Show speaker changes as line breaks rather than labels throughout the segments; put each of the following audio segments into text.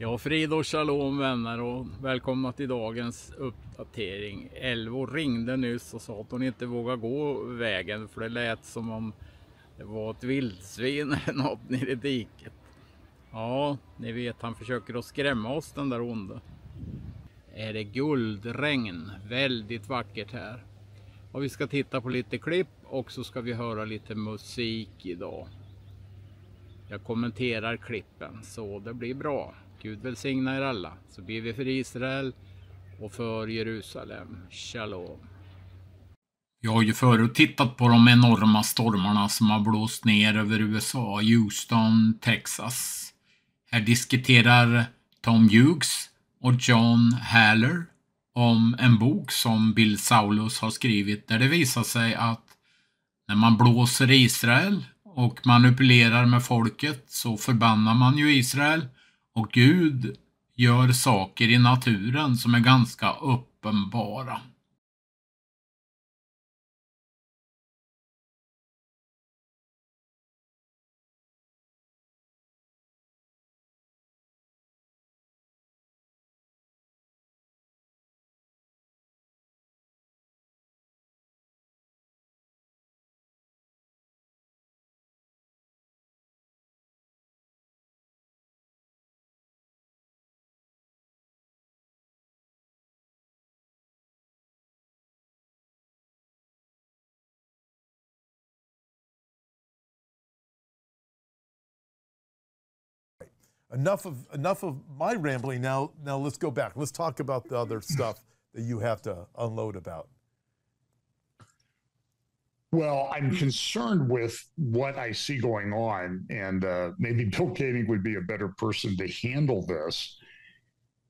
Ja, frid och shalom vänner och välkomna till dagens uppdatering. Elvo ringde nyss och sa att hon inte vågar gå vägen för det lät som om det var ett vildsvin eller något nere i diket. Ja, ni vet, han försöker att skrämma oss, den där onde. Är det guldregn? Väldigt vackert här. Och vi ska titta på lite klipp och så ska vi höra lite musik idag. Jag kommenterar klippen så det blir bra. Gud välsigna er alla, så blir vi för Israel och för Jerusalem. Shalom. Jag har ju förut tittat på de enorma stormarna som har blåst ner över USA, Houston, Texas. Här diskuterar Tom Hughes och John Haller om en bok som Bill Saulus har skrivit där det visar sig att när man blåser Israel och manipulerar med folket så förbannar man ju Israel. Och Gud gör saker i naturen som är ganska uppenbara.
Enough of my rambling. Now let's go back. Let's talk about the other stuff that you have to unload about.
Well, I'm concerned with what I see going on, and maybe Bill Koenig would be a better person to handle this.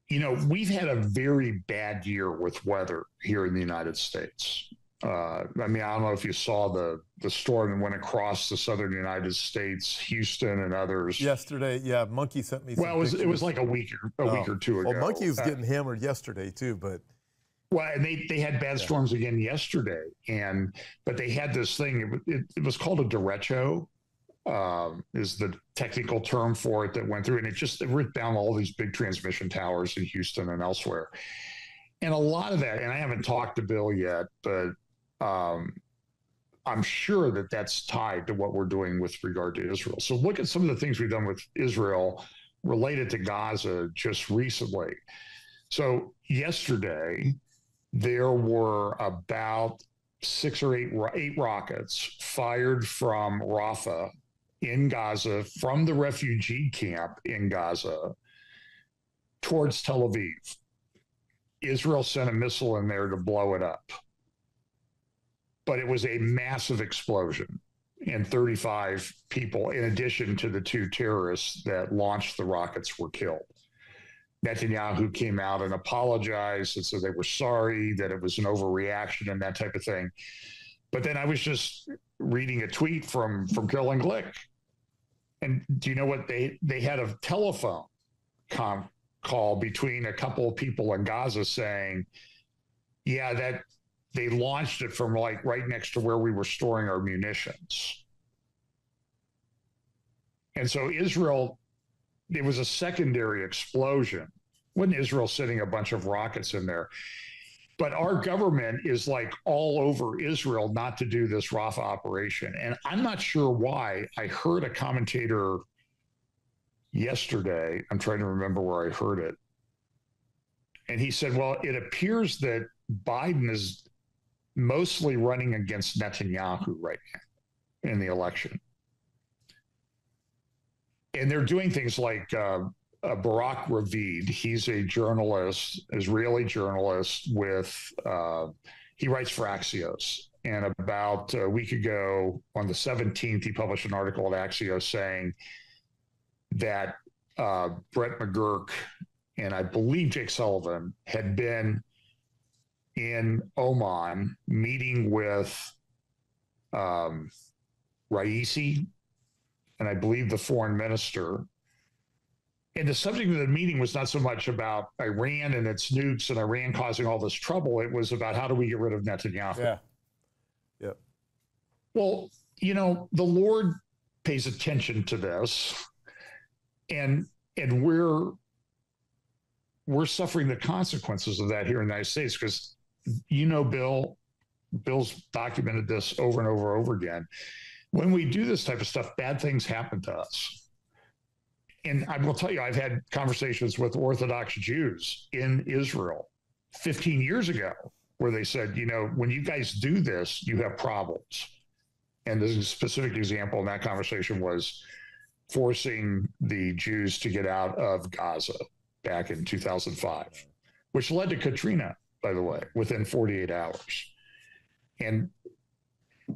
You know, we've had a very bad year with weather here in the United States. I mean, I don't know if you saw the storm that went across the southern United States, Houston and others.
Yesterday, yeah, Monkey sent me some
pictures. It was like a week or two ago.
Well, Monkey was getting hammered yesterday too, but
well, and they had bad storms again yesterday, but they had this thing. It was called a derecho, is the technical term for it that went through, and it ripped down all these big transmission towers in Houston and elsewhere. And a lot of that, and I haven't talked to Bill yet, but I'm sure that that's tied to what we're doing with regard to Israel. So look at some of the things we've done with Israel related to Gaza just recently. So yesterday, there were about 6 or 8 rockets fired from Rafah in Gaza, from the refugee camp in Gaza, towards Tel Aviv. Israel sent a missile in there to blow it up. But it was a massive explosion, and 35 people, in addition to the 2 terrorists that launched the rockets, were killed. Netanyahu came out and apologized and said they were sorry, that it was an overreaction and that type of thing. But then I was just reading a tweet from Carolyn Glick. And do you know what? They had a telephone call between a couple of people in Gaza saying, yeah, that they launched it from like right next to where we were storing our munitions. And so Israel, it was a secondary explosion. Wasn't Israel sending a bunch of rockets in there? But our government is like all over Israel not to do this Rafah operation. And I'm not sure why. I heard a commentator yesterday, I'm trying to remember where I heard it. And he said, well, it appears that Biden is mostly running against Netanyahu right now in the election. And they're doing things like Barak Ravid. He's a journalist, Israeli journalist he writes for Axios. And about a week ago, on the 17th, he published an article at Axios saying that Brett McGurk and I believe Jake Sullivan had been in Oman meeting with Raisi and I believe the foreign minister. And the subject of the meeting was not so much about Iran and its nukes and Iran causing all this trouble. It was about how do we get rid of Netanyahu?
Yeah. Yep.
Well, you know, the Lord pays attention to this, and we're we're suffering the consequences of that here in the United States because, Bill's documented this over and over and over again. When we do this type of stuff, bad things happen to us. And I will tell you, I've had conversations with Orthodox Jews in Israel 15 years ago where they said, when you guys do this, you have problems. And the specific example in that conversation was forcing the Jews to get out of Gaza back in 2005, which led to Katrina, by the way, within 48 hours. And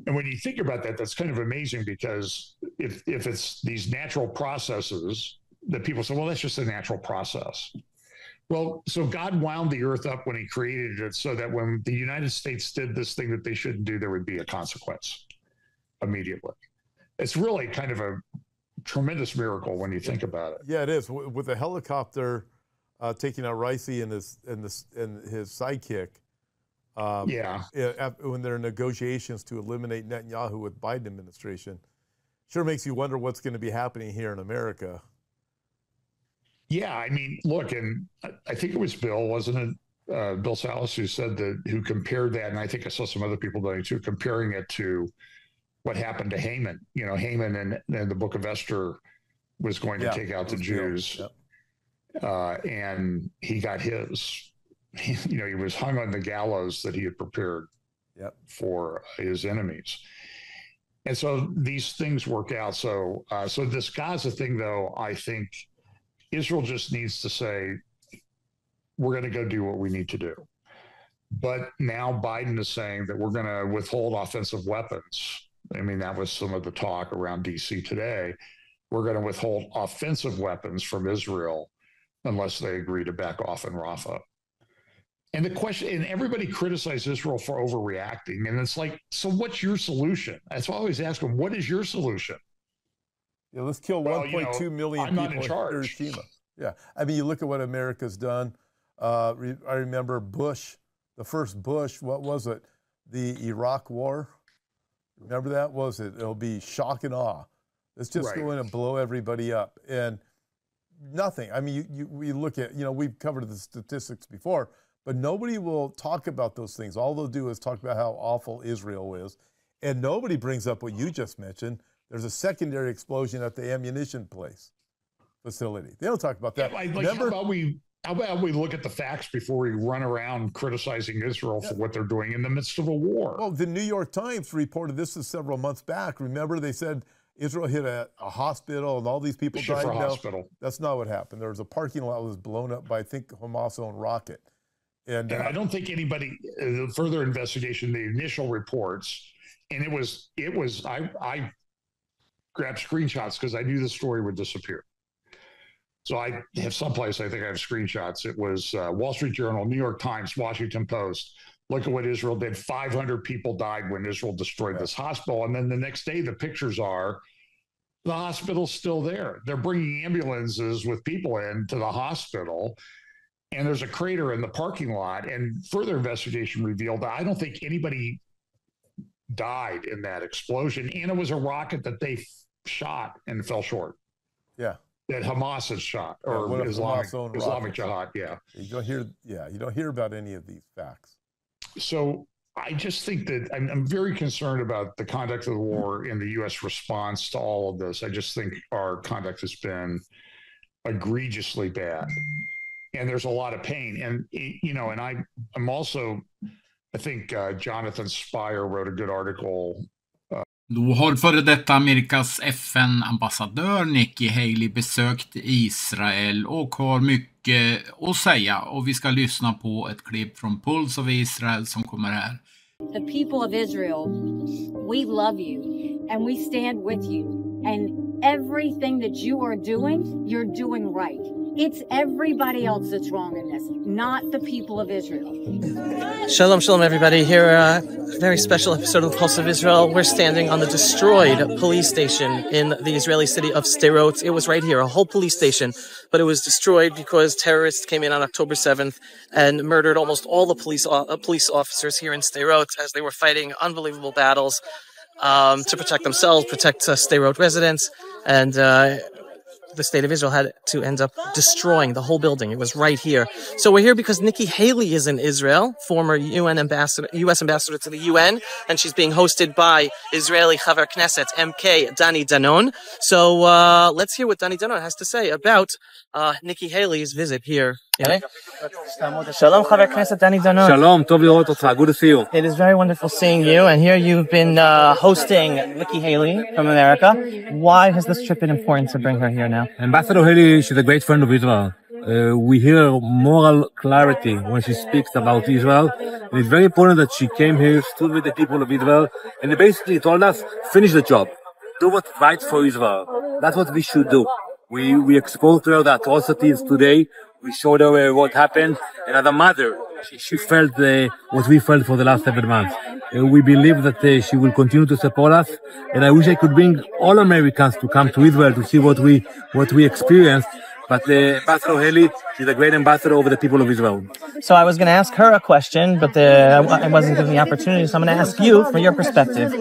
when you think about that, that's kind of amazing because if it's these natural processes that people say, well, that's just a natural process. Well, so God wound the earth up when he created it so that when the United States did this thing that they shouldn't do, there would be a consequence immediately. It's really kind of a tremendous miracle when you think about it.
Yeah, it is. With a helicopter taking out Raisi and his sidekick, when there are negotiations to eliminate Netanyahu with Biden administration, sure makes you wonder what's going to be happening here in America.
Yeah, I mean, look, and I think it was Bill, wasn't it? Bill Salas who compared that, and I think I saw some other people doing it too, comparing it to what happened to Haman. Haman in the Book of Esther was going to take out the Jews, and he got his. He was hung on the gallows that he had prepared for his enemies. And so these things work out. So this Gaza thing, though, I think Israel just needs to say, we're going to go do what we need to do. But now Biden is saying that we're going to withhold offensive weapons. I mean, that was some of the talk around D.C. today. We're going to withhold offensive weapons from Israel unless they agree to back off in Rafah. And the question, and everybody criticized Israel for overreacting. And it's like, so what's your solution? That's why I always ask them, what is your solution?
Yeah, let's kill 1.2 million people
in
Hiroshima. Yeah, I mean, you look at what America's done. I remember Bush, the first Bush, what was it? The Iraq War. Remember that? It'll be shock and awe. It's just going to blow everybody up. And nothing. I mean, we look at, we've covered the statistics before, but nobody will talk about those things. All they'll do is talk about how awful Israel is. And nobody brings up what you just mentioned. There's a secondary explosion at the ammunition facility. They don't talk about that.
Yeah, how about we look at the facts before we run around criticizing Israel for what they're doing in the midst of a war?
Well, the New York Times reported this several months back. Remember, they said Israel hit a hospital and all these people died.
Hospital.
That's not what happened. There was a parking lot that was blown up by, I think, Hamas' own rocket. And
I don't think anybody, further investigation, the initial reports, and I grabbed screenshots because I knew the story would disappear. So I have someplace, I think I have screenshots. It was Wall Street Journal, New York Times, Washington Post. Look at what Israel did. 500 people died when Israel destroyed this hospital. And then the next day, the pictures are the hospital's still there. They're bringing ambulances with people into the hospital. And there's a crater in the parking lot. And further investigation revealed that I don't think anybody died in that explosion. And it was a rocket that they shot and fell short.
Yeah.
That Hamas has shot, or Islamic Jihad. Yeah.
You don't hear about any of these facts.
So I just think that I'm very concerned about the conduct of the war and the U.S. response to all of this. I just think our conduct has been egregiously bad. And there's a lot of pain. And, and I'm also, I think Jonathan Spire wrote a good article.
Då har före detta Amerikas FN-ambassadör Nikki Haley besökt Israel och har mycket att säga. Och vi ska lyssna på ett klipp från Pulse of Israel som kommer här.
The people of Israel, we love you and we stand with you. And everything that you are doing, you're doing right. It's everybody else that's wrong in this, not the people of Israel.
Shalom, shalom, everybody. Here, a very special episode of the Pulse of Israel. We're standing on the destroyed police station in the Israeli city of Sderot. It was right here, a whole police station, but it was destroyed because terrorists came in on October 7th and murdered almost all the police officers here in Sderot as they were fighting unbelievable battles to protect themselves, protect Sderot residents, and the state of Israel had to end up destroying the whole building. It was right here. So we're here because Nikki Haley is in Israel, former U.S. ambassador to the UN, and she's being hosted by Israeli Chaver Knesset MK Dani Danon. So let's hear what Dani Danon has to say about Nikki Haley's visit here. Shalom, Chaver Knesset Dani Danon.
Shalom, tov lirot otcha. Good to see you.
It is very wonderful seeing you, and here you've been hosting Nikki Haley from America. Why has this trip been important to bring her here now?
Ambassador Haley, she's a great friend of Israel. We hear moral clarity when she speaks about Israel. And it's very important that she came here, stood with the people of Israel, and they basically told us, finish the job. Do what's right for Israel. That's what we should do. We exposed to her the atrocities today. We showed her what happened. And as a mother, she felt what we felt for the last 7 months. We believe that she will continue to support us. And I wish I could bring all Americans to come to Israel to see what we experienced. But Ambassador Haley, she's a great ambassador over the people of Israel.
So I was going to ask her a question, but I wasn't given the opportunity. So I'm going to ask you from your perspective.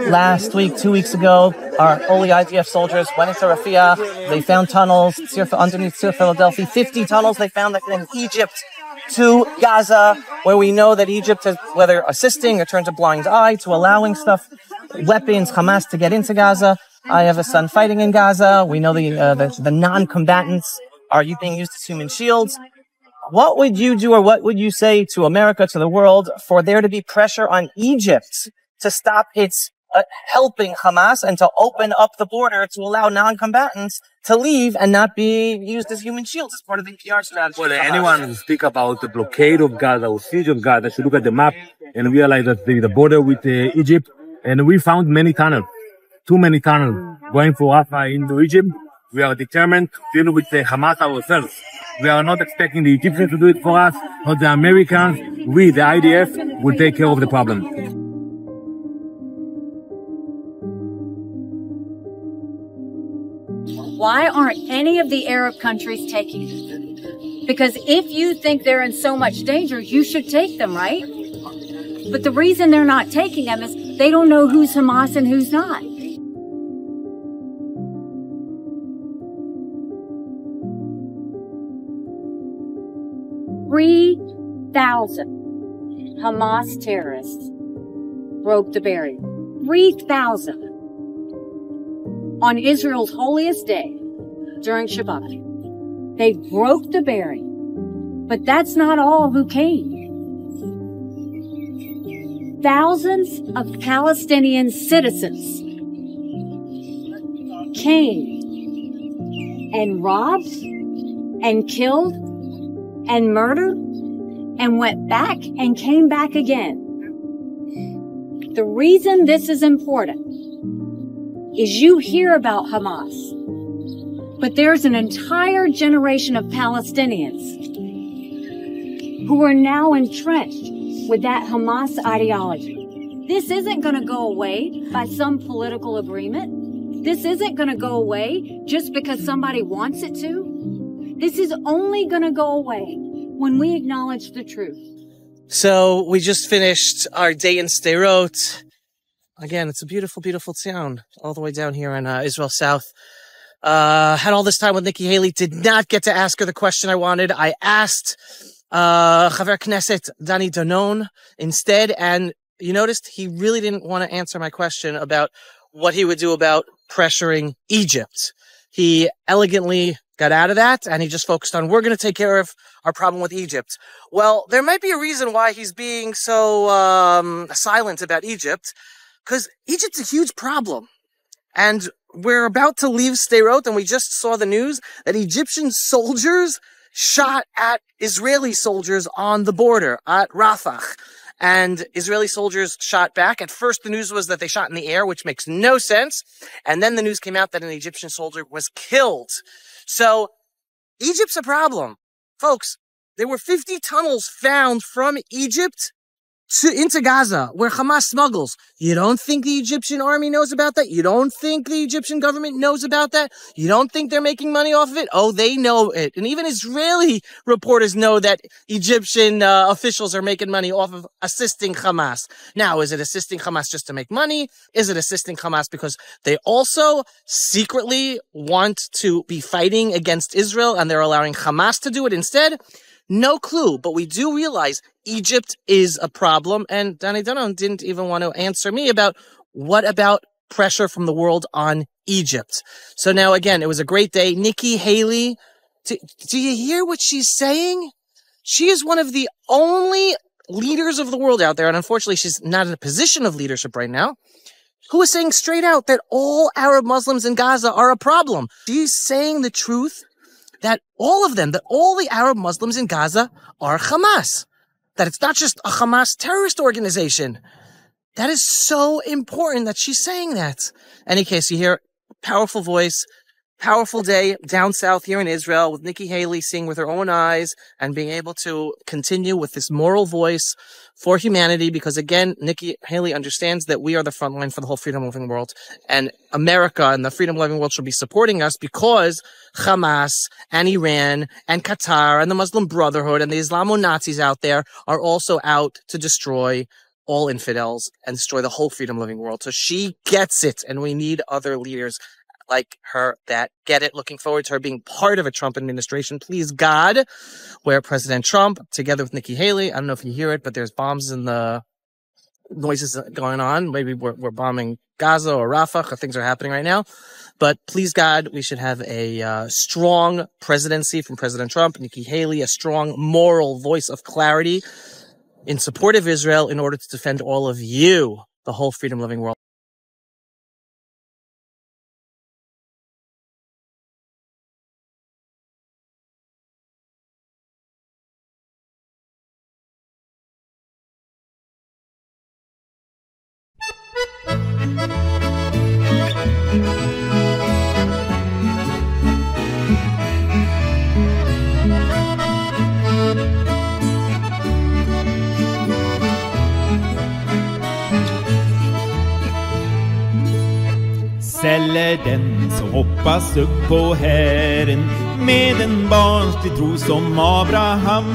Last week, 2 weeks ago, our holy IDF soldiers went into Rafah. They found tunnels underneath Philadelphia. 50 tunnels they found in Egypt to Gaza, where we know that Egypt is whether assisting or turned a blind eye to allowing weapons, Hamas to get into Gaza. I have a son fighting in Gaza. We know the non-combatants are being used as human shields. What would you do, or what would you say to America, to the world, for there to be pressure on Egypt to stop its helping Hamas and to open up the border to allow non-combatants to leave and not be used as human shields as part of the PR strategy?
Well, anyone who speaks about the blockade of Gaza or siege of Gaza should look at the map and realize that the border with Egypt, and we found many tunnels. Too many tunnels going for Rafah into Egypt. We are determined to deal with Hamas ourselves. We are not expecting the Egyptians to do it for us, not the Americans. We, the IDF, will take care of the problem.
Why aren't any of the Arab countries taking them? Because if you think they're in so much danger, you should take them, right? But the reason they're not taking them is they don't know who's Hamas and who's not. 3,000 Hamas terrorists broke the barrier. 3,000 on Israel's holiest day during Shabbat. They broke the barrier. But that's not all who came. Thousands of Palestinian citizens came and robbed and killed and murdered and went back and came back again. The reason this is important is you hear about Hamas, but there's an entire generation of Palestinians who are now entrenched with that Hamas ideology. This isn't going to go away by some political agreement. This isn't going to go away just because somebody wants it to. This is only going to go away when we acknowledge the truth.
So we just finished our day in Sderot. Again, it's a beautiful, beautiful town all the way down here in Israel South. Had all this time with Nikki Haley. Did not get to ask her the question I wanted. I asked Chaver Knesset Dani Danon instead, and you noticed he really didn't want to answer my question about what he would do about pressuring Egypt. He elegantly got out of that, and he just focused on, we're going to take care of our problem with Egypt. Well, there might be a reason why he's being so silent about Egypt, because Egypt's a huge problem. And we're about to leave Sderot, and we just saw the news that Egyptian soldiers shot at Israeli soldiers on the border at Rafah. And Israeli soldiers shot back. At first, the news was that they shot in the air, which makes no sense. And then the news came out that an Egyptian soldier was killed. So Egypt's a problem. Folks, there were 50 tunnels found from Egypt into Gaza, where Hamas smuggles. You don't think the Egyptian army knows about that? You don't think the Egyptian government knows about that? You don't think they're making money off of it? Oh, they know it. And even Israeli reporters know that Egyptian officials are making money off of assisting Hamas. Now, is it assisting Hamas just to make money? Is it assisting Hamas because they also secretly want to be fighting against Israel and they're allowing Hamas to do it instead? No clue, but we do realize Egypt is a problem, and Danny Dunham didn't even want to answer me about what about pressure from the world on Egypt. So now, again, it was a great day. Nikki Haley, do you hear what she's saying? She is one of the only leaders of the world out there, and unfortunately, she's not in a position of leadership right now, who is saying straight out that all Arab Muslims in Gaza are a problem. She's saying the truth. That all of them, that all the Arab Muslims in Gaza are Hamas. That it's not just a Hamas terrorist organization. That is so important that she's saying that. Any case, you hear powerful voice, powerful day down south here in Israel with Nikki Haley seeing with her own eyes and being able to continue with this moral voice for humanity. Because again, Nikki Haley understands that we are the front line for the whole freedom-loving world, and America and the freedom-loving world should be supporting us because Hamas and Iran and Qatar and the Muslim Brotherhood and the Islamo-Nazis out there are also out to destroy all infidels and destroy the whole freedom-loving world. So she gets it, and we need other leaders like her that get it. Looking forward to her being part of a Trump administration, please God, where President Trump, together with Nikki Haley, I don't know if you hear it, but there's bombs in the noises going on. Maybe we're bombing Gaza or Rafah. Things are happening right now. But please God, we should have a strong presidency from President Trump, Nikki Haley, a strong moral voice of clarity in support of Israel in order to defend all of you, the whole freedom-loving world.
Eller den som hoppas upp på Herren med en barnslig tro som Abraham.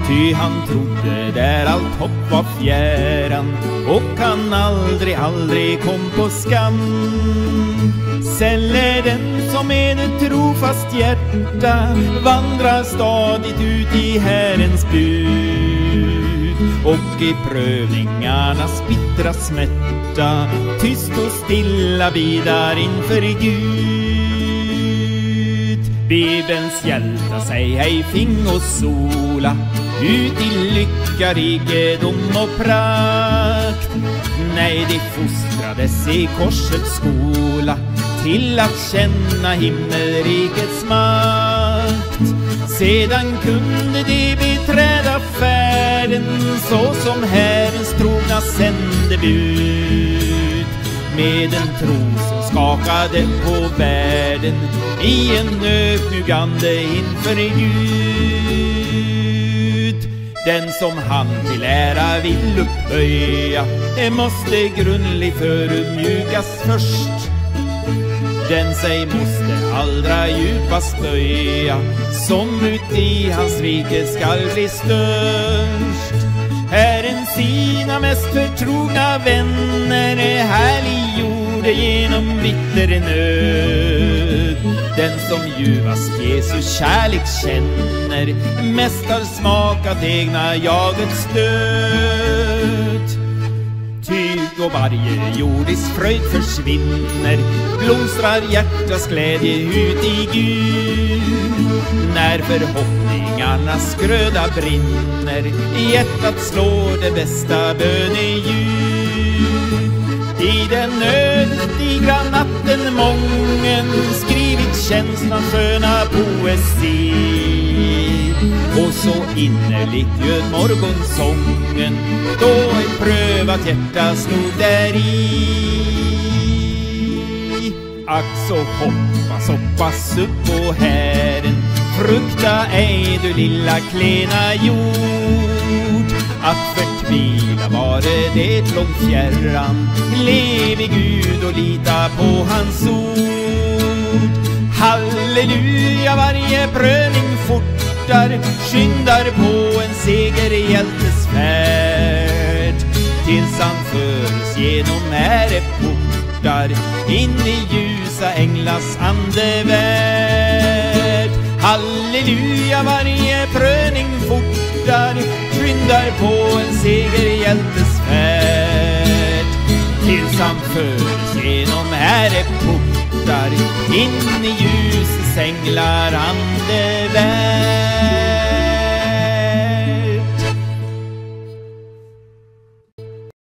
Ty han trodde där allt hopp var fjärran och han aldrig kom på skam. Eller den som med ett trofast hjärta vandrar stadigt ut i Herrens bud. Och i prövningarnas bittra smärta tyst och stilla bidar inför Gud. Bibelns hjältar säg hej fing och sola ut i lycka, rikedom och prakt. Nej, de fostrades i korsets skola till att känna himmelrikets makt. Sedan kunde de beträda färden så som Herrens trogna sändebud. Med en tro som skakade på världen i en öknugande inför Gud. Den som han till ära vill upphöja måste grundligt förödmjukas först. Den sig måste allra djupast böja som ut i hans rike skall bli störst. Herren sina mest förtrogna vänner härliggjorde genom bitter nöd. Den som ljuvast Jesus kärlek känner mest har smakat egna jagets död. Tyg och varje jordisk fröjd försvinner, blomstrar hjärtas glädje ut i Gud. När förhoppningarnas gröda brinner, i hjärtat slår det bästa böneljud. I den ödesdigra natten mången skrivit känslan sköna poesi. Och så innerligt göd morgonsången då ett prövat hjärta slog där i. Ack så hoppas upp på Herren, frukta ej du lilla klena jord. att förtvila vare det långt fjärran. Lev i Gud och lita på hans ord. Halleluja, varje prövning fortar, skyndar på en segerhjältes färd. Tills han förs genom äreportar in i ljusa änglas andevärld. Halleluja, varje prövning fortar, skyndar på en segerhjältes färd. Tills han förs genom äreportar in i ljusets änglar andevärld.